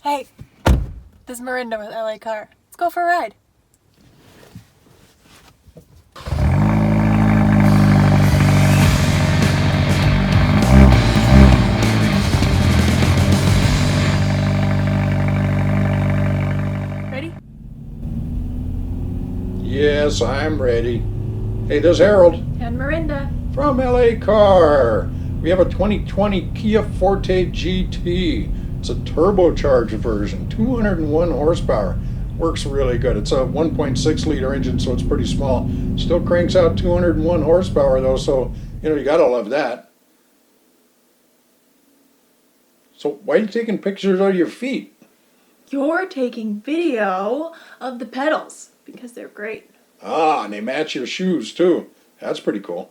Hey, this is Mirinda with LACar. Let's go for a ride. Ready? Yes, I'm ready. Hey, this is Harold And Mirinda. from LACar. We have a 2020 Kia Forte GT. It's a turbocharged version, 201 horsepower. Works really good. It's a 1.6 liter engine, so it's pretty small. Still cranks out 201 horsepower though, so you gotta love that. So why are you taking pictures of your feet? You're taking video of the pedals because they're great. Ah, and they match your shoes too. That's pretty cool.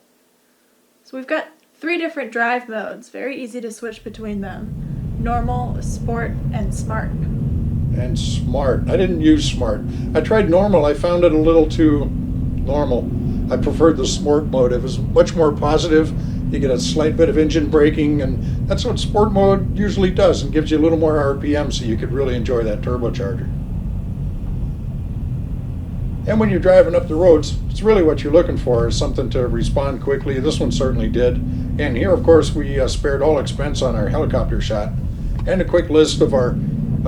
So we've got 3 different drive modes. Very easy to switch between them. Normal, Sport, and Smart. And Smart. I didn't use Smart. I tried normal. I found it a little too normal. I preferred the Sport mode. It was much more positive. You get a slight bit of engine braking, and that's what Sport mode usually does, and gives you a little more RPM so you could really enjoy that turbocharger. And when you're driving up the roads, it's really what you're looking for, is something to respond quickly. This one certainly did. And here, of course, we spared all expense on our helicopter shot. And a quick list of our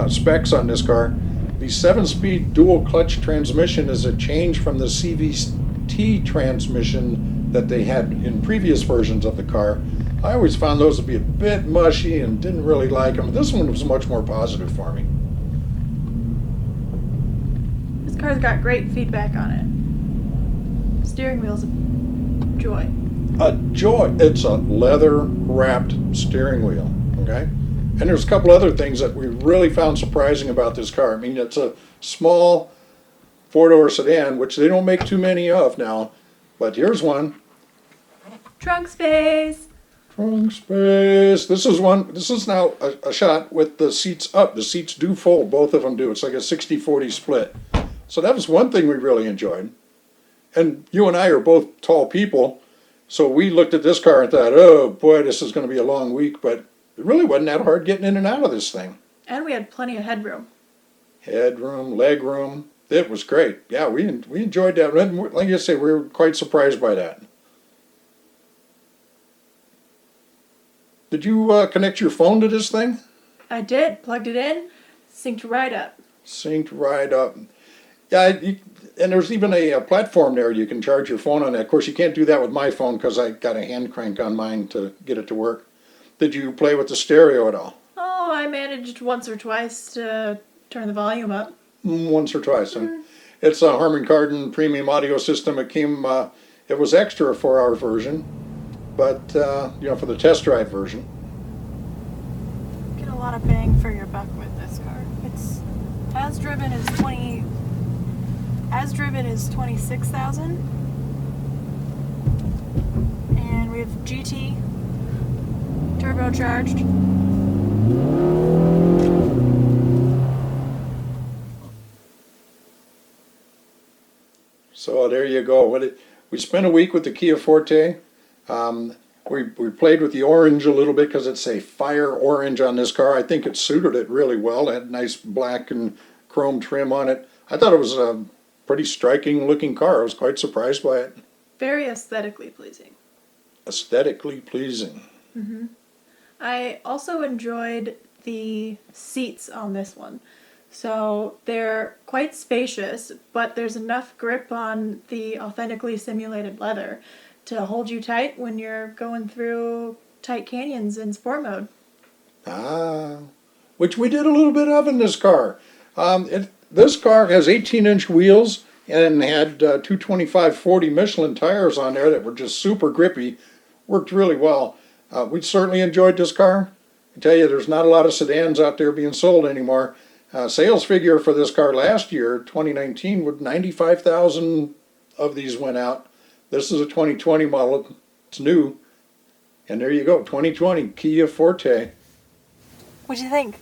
specs on this car. The 7-speed dual clutch transmission is a change from the CVT transmission that they had in previous versions of the car. I always found those to be a bit mushy and didn't really like them. This one was much more positive for me. This car's got great feedback on it. Steering wheel's a joy. A joy. It's a leather-wrapped steering wheel, okay? And there's a couple other things that we really found surprising about this car. I mean, it's a small 4-door sedan, which they don't make too many of now, but here's one. Trunk space. Trunk space. This is now a shot with the seats up. The seats do fold, both of them do. It's like a 60-40 split. So that was one thing we really enjoyed. And you and I are both tall people, so we looked at this car and thought, oh boy, this is going to be a long week, but it really wasn't that hard getting in and out of this thing. And we had plenty of headroom. Headroom, leg room. It was great. Yeah, we enjoyed that. And like I say, we were quite surprised by that. Did you connect your phone to this thing? I did. Plugged it in. Synced right up. Synced right up. Yeah, and there's even a platform there you can charge your phone on that. Of course, you can't do that with my phone because I got a hand crank on mine to get it to work. Did you play with the stereo at all? Oh, I managed once or twice to turn the volume up. Once or twice. And it's a Harman Kardon premium audio system. It came, it was extra for our version, but for the test drive version. Get a lot of bang for your buck with this car. It's as driven is 26,000, and we have GT turbocharged. So there you go. We spent a week with the Kia Forte. We played with the orange a little bit because it's a fire orange on this car. I think it suited it really well. It had nice black and chrome trim on it. I thought it was a pretty striking looking car. I was quite surprised by it. Very aesthetically pleasing. Aesthetically pleasing. Mm-hmm. I also enjoyed the seats on this one. So they're quite spacious, but there's enough grip on the authentically simulated leather to hold you tight when you're going through tight canyons in sport mode. Ah, which we did a little bit of in this car. This car has 18-inch wheels and had 225/40 Michelin tires on there that were just super grippy. Worked really well. We certainly enjoyed this car. I tell you, there's not a lot of sedans out there being sold anymore. Sales figure for this car last year, 2019, with 95,000 of these went out. This is a 2020 model. It's new. And there you go, 2020 Kia Forte. What'd you think?